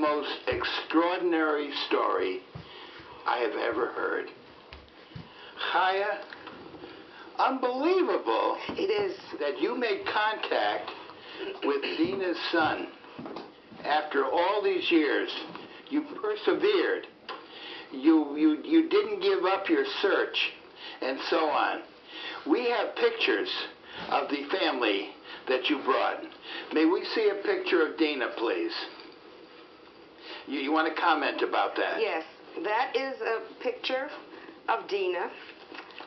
most extraordinary story I have ever heard. Chaya, unbelievable. It is. That you made contact with Dina's son after all these years. You persevered. You didn't give up your search, and so on. We have pictures of the family that you brought. May we see a picture of Dina, please? You want to comment about that? Yes, that is a picture of Dina,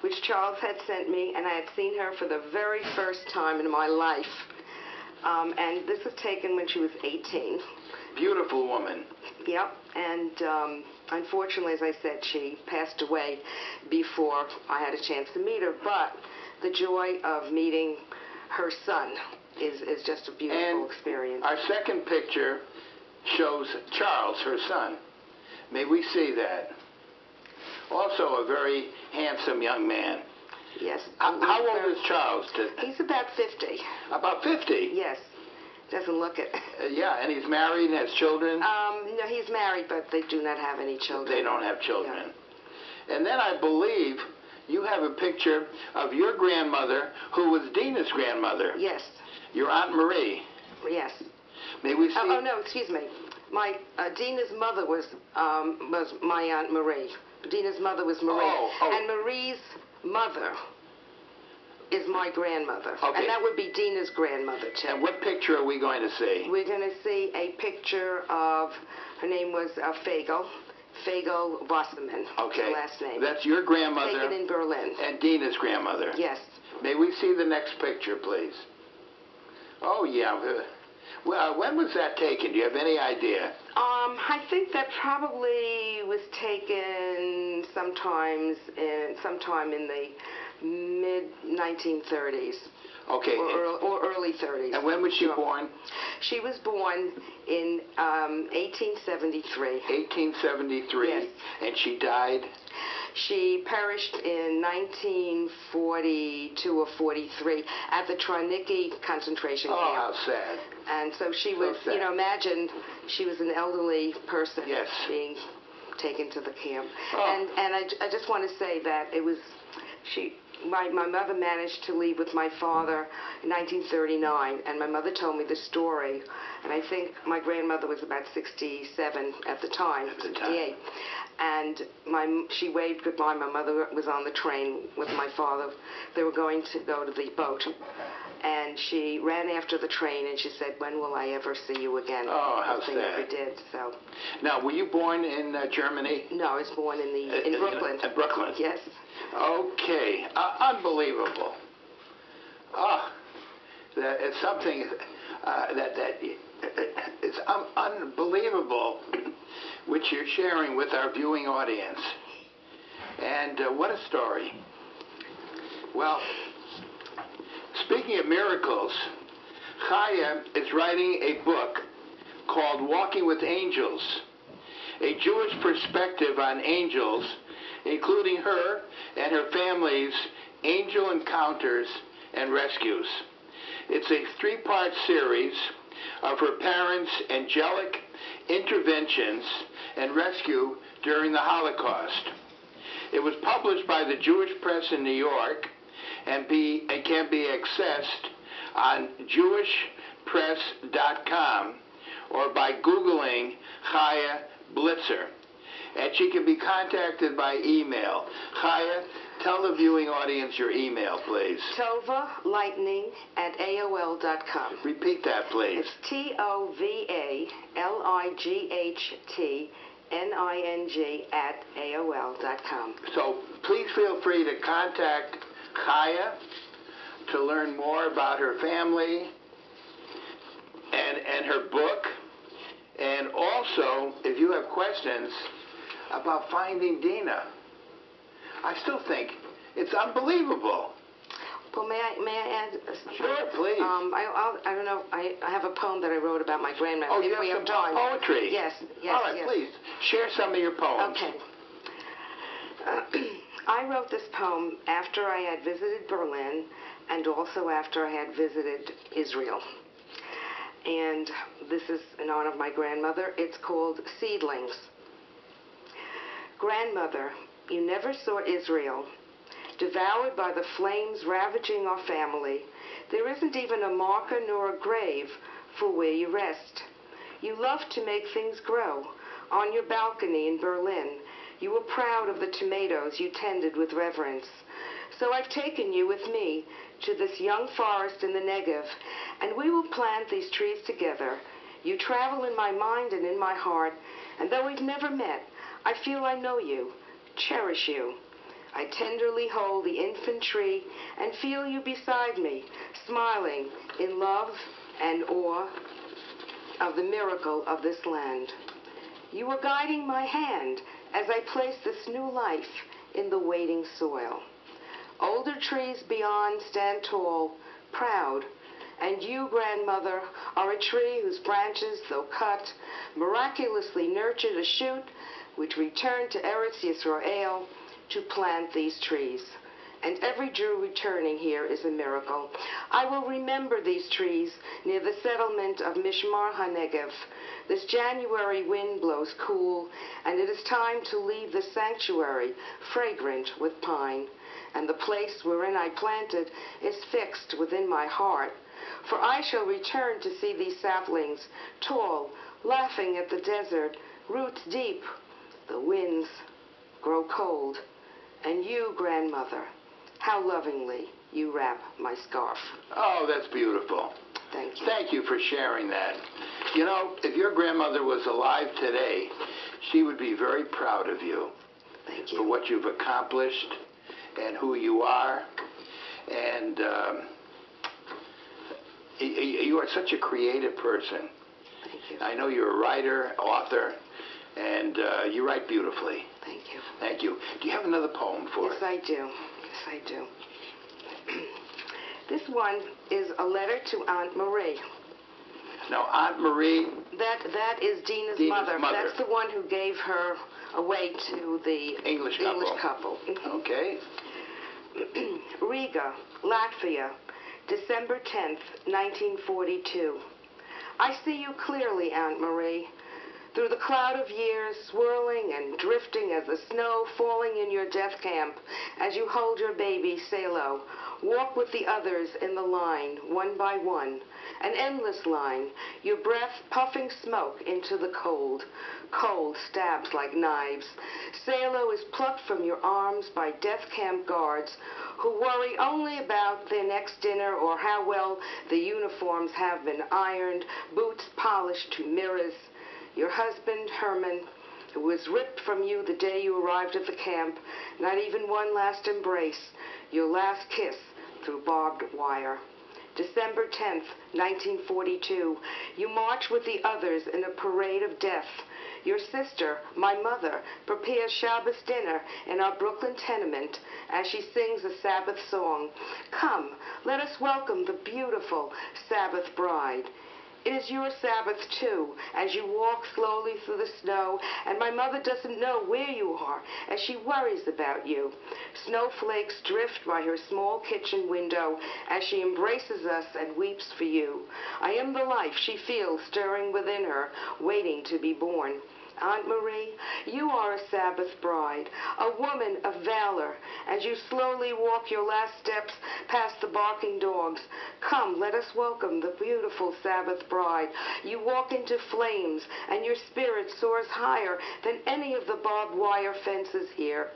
which Charles had sent me, and I had seen her for the very first time in my life. And this was taken when she was 18. Beautiful woman. Yep, and unfortunately, as I said, she passed away before I had a chance to meet her, but the joy of meeting her son is just a beautiful experience. Our second picture shows Charles, her son. May we see that? Also a very handsome young man. Yes. How old is Charles? He's about 50. About 50? Yes. Doesn't look it. Yeah, and he's married and has children? No, he's married, but they do not have any children. They don't have children. Yeah. And then I believe you have a picture of your grandmother, who was Dina's grandmother. Yes. Your Aunt Meri. Yes. May we see? Oh no, excuse me. My Dina's mother was my Aunt Meri. Dina's mother was Meri. And Mari's mother is my grandmother. Okay. And that would be Dina's grandmother, too. And what picture are we going to see? We're going to see a picture of, her name was Fagel Wasserman. Okay. Her last name. That's your grandmother. Taken in Berlin. And Dina's grandmother. Yes. May we see the next picture, please? Oh, yeah. Well, when was that taken? Do you have any idea? I think that probably was taken sometime in the mid-1930s. Okay. Or early 30s. And when was she born? She was born in 1873. 1873. Yes. And she died? She perished in 1942 or 43 at the Troniki concentration camp. Oh, how sad. And so she was, sad. imagine she was an elderly person. Yes. Being taken to the camp. Oh. And I just want to say that it was, my mother managed to leave with my father in 1939, and my mother told me the story, and I think my grandmother was about 67 at the time, 68. And she waved goodbye. My mother was on the train with my father. They were going to go to the boat. And she ran after the train, and she said, "When will I ever see you again?" Oh, how sad. They never did, so. Now, were you born in Germany? No, I was born in Brooklyn. In Brooklyn? Yes. Okay. Unbelievable. Oh, that is something that is unbelievable, which you're sharing with our viewing audience. And what a story. Well, speaking of miracles, Chaya is writing a book called Walking with Angels, a Jewish perspective on angels, including her and her family's angel encounters and rescues. It's a 3-part series of her parents' angelic interventions and rescue during the Holocaust. It was published by the Jewish Press in New York and can be accessed on jewishpress.com or by Googling Chaya Blitzer. And she can be contacted by email. Chaya, tell the viewing audience your email, please. tovalightning@aol.com. Repeat that, please. It's tovalightning@aol.com. So please feel free to contact Chaya to learn more about her family and her book. And also, if you have questions about finding Dina, I still think it's unbelievable. Well, may I add? Sure, please. I don't know. I have a poem that I wrote about my grandmother. Oh, if you we have have some time. poetry? Yes. All right, please share some of your poems. Okay. I wrote this poem after I had visited Berlin and also after I had visited Israel. and this is in honor of my grandmother. It's called Seedlings. Grandmother, you never saw Israel, devoured by the flames ravaging our family. There isn't even a marker nor a grave for where you rest. You loved to make things grow. On your balcony in Berlin, you were proud of the tomatoes you tended with reverence. So I've taken you with me to this young forest in the Negev, and we will plant these trees together. You travel in my mind and in my heart, and though we've never met, I feel I know you, cherish you. I tenderly hold the infant tree and feel you beside me, smiling in love and awe of the miracle of this land. You are guiding my hand as I place this new life in the waiting soil. Older trees beyond stand tall, proud, and you, grandmother, are a tree whose branches, though cut, miraculously nurtured a shoot which returned to Eretz Yisrael to plant these trees. And every Jew returning here is a miracle. I will remember these trees near the settlement of Mishmar HaNegev. This January wind blows cool, and it is time to leave the sanctuary fragrant with pine. And the place wherein I planted is fixed within my heart. For I shall return to see these saplings, tall, laughing at the desert, roots deep. The winds grow cold, and you, grandmother, how lovingly you wrap my scarf. Oh, that's beautiful. Thank you. Thank you for sharing that. You know, if your grandmother was alive today, she would be very proud of you. Thank you. For what you've accomplished and who you are. And you are such a creative person. Thank you. I know you're a writer, author, and you write beautifully. Thank you. Thank you. Do you have another poem for us? Yes, I do. Yes, I do. This one is a letter to Aunt Meri. Now, Aunt Meri... That is Dina's mother. That's the one who gave her away to the English couple. Mm-hmm. Okay. Riga, Latvia, December 10th, 1942. I see you clearly, Aunt Meri. Through the cloud of years, swirling and drifting as the snow falling in your death camp, as you hold your baby, Salo, walk with the others in the line, one by one, an endless line, your breath puffing smoke into the cold. Cold stabs like knives. Salo is plucked from your arms by death camp guards who worry only about their next dinner or how well the uniforms have been ironed, boots polished to mirrors. Your husband, Herman, who was ripped from you the day you arrived at the camp, not even one last embrace, your last kiss through barbed wire. December 10th, 1942, you march with the others in a parade of death. Your sister, my mother, prepares Shabbos dinner in our Brooklyn tenement as she sings a Sabbath song. Come, let us welcome the beautiful Sabbath bride. It is your Sabbath, too, as you walk slowly through the snow, and my mother doesn't know where you are as she worries about you. Snowflakes drift by her small kitchen window as she embraces us and weeps for you. I am the life she feels stirring within her, waiting to be born. Aunt Meri, you are a Sabbath bride, a woman of valor, as you slowly walk your last steps past the barking dogs. Come, let us welcome the beautiful Sabbath bride. You walk into flames, and your spirit soars higher than any of the barbed wire fences here,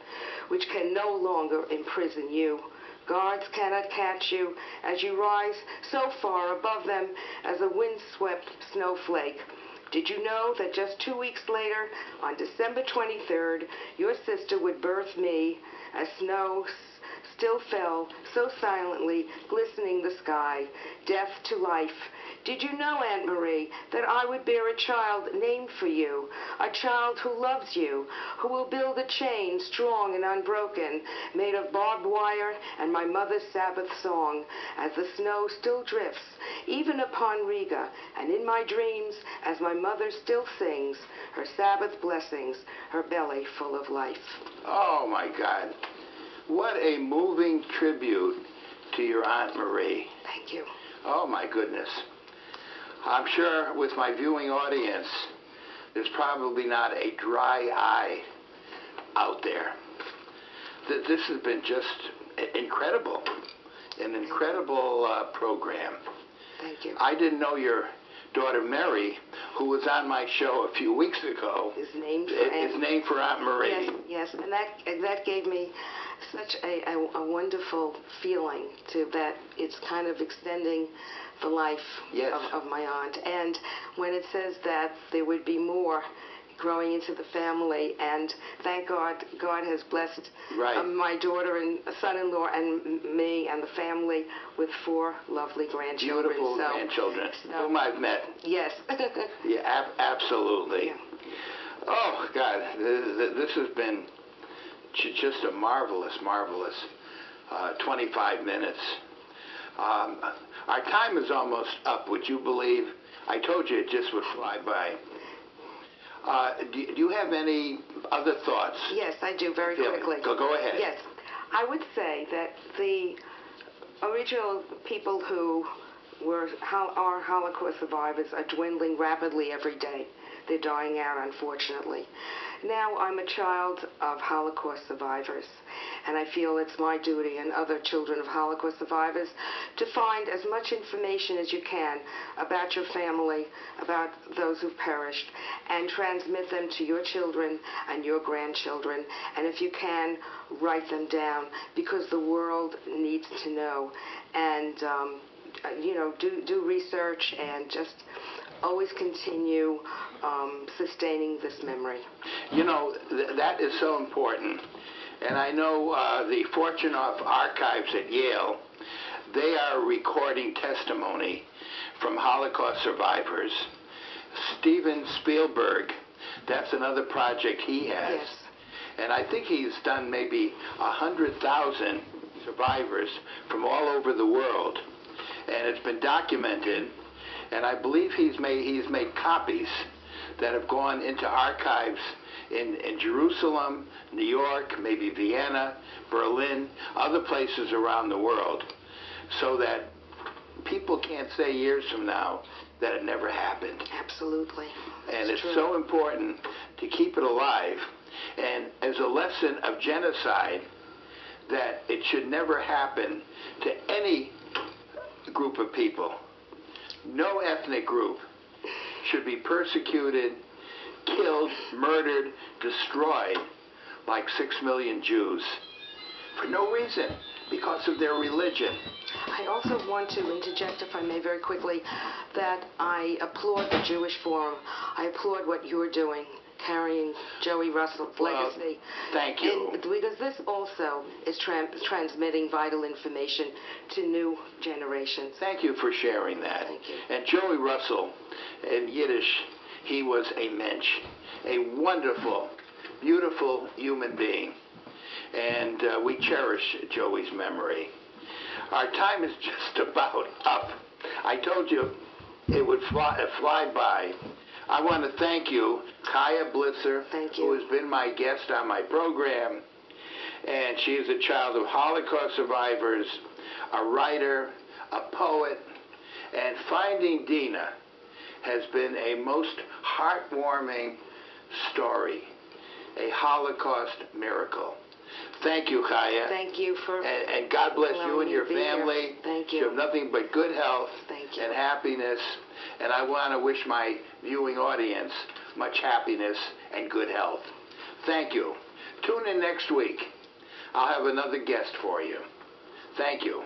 which can no longer imprison you. Guards cannot catch you as you rise so far above them as a windswept snowflake. Did you know that just 2 weeks later, on December 23rd, your sister would birth me as snow still fell so silently, glistening the sky, death to life? Did you know, Aunt Meri, that I would bear a child named for you, a child who loves you, who will build a chain strong and unbroken, made of barbed wire and my mother's Sabbath song, as the snow still drifts, even upon Riga, and in my dreams, as my mother still sings her Sabbath blessings, her belly full of life. Oh, my God. What a moving tribute to your Aunt Meri. Thank you. Oh, my goodness. I'm sure with my viewing audience, there's probably not a dry eye out there. This has been just incredible, an incredible program. Thank you. I didn't know your daughter Meri, who was on my show a few weeks ago, is named for Aunt Meri. Yes, and that gave me such a wonderful feeling that it's kind of extending the life of my aunt. And when it says that there would be more growing into the family, and thank God, God has blessed my daughter and son-in-law and me and the family with 4 lovely grandchildren. Beautiful grandchildren, whom I've met. Yes. Yeah, absolutely. Yeah. Oh, God, this has been just a marvelous 25 minutes. Our time is almost up, would you believe? I told you it just would fly by. Do you have any other thoughts? Yes, I do, very quickly. Go ahead. Yes. I would say that the original people who are Holocaust survivors are dwindling rapidly every day. They're dying out, unfortunately. Now I'm a child of Holocaust survivors, and I feel it's my duty and other children of Holocaust survivors to find as much information as you can about your family, about those who've perished, and transmit them to your children and your grandchildren, and if you can, write them down, because the world needs to know. And do research and just always continue sustaining this memory. You know, that is so important. And I know the Fortunoff Archives at Yale, they are recording testimony from Holocaust survivors. Steven Spielberg, that's another project he has. Yes. And I think he's done maybe 100,000 survivors from all over the world. And it's been documented. And I believe he's made copies that have gone into archives in Jerusalem, New York, maybe Vienna, Berlin, other places around the world, so that people can't say years from now that it never happened. Absolutely. And it's so important to keep it alive. And as a lesson of genocide, that it should never happen to any group of people. No ethnic group should be persecuted, killed, murdered, destroyed like 6 million Jews for no reason, because of their religion. I also want to interject, if I may, very quickly, that I applaud the Jewish Forum. I applaud what you're doing, carrying Joey Russell's legacy. Thank you. And because this also is transmitting vital information to new generations. Thank you for sharing that. Thank you. And Joey Russell, in Yiddish, he was a mensch, a wonderful, beautiful human being. And we cherish Joey's memory. Our time is just about up. I told you it would fly by. I want to thank you, Chaya Blitzer, who has been my guest on my program. And she is a child of Holocaust survivors, a writer, a poet, and Finding Dina has been a most heartwarming story, a Holocaust miracle. Thank you, Chaya. Thank you for and God bless you and your family. Thank you. You have nothing but good health and happiness. And I want to wish my viewing audience much happiness and good health. Thank you. Tune in next week. I'll have another guest for you. Thank you.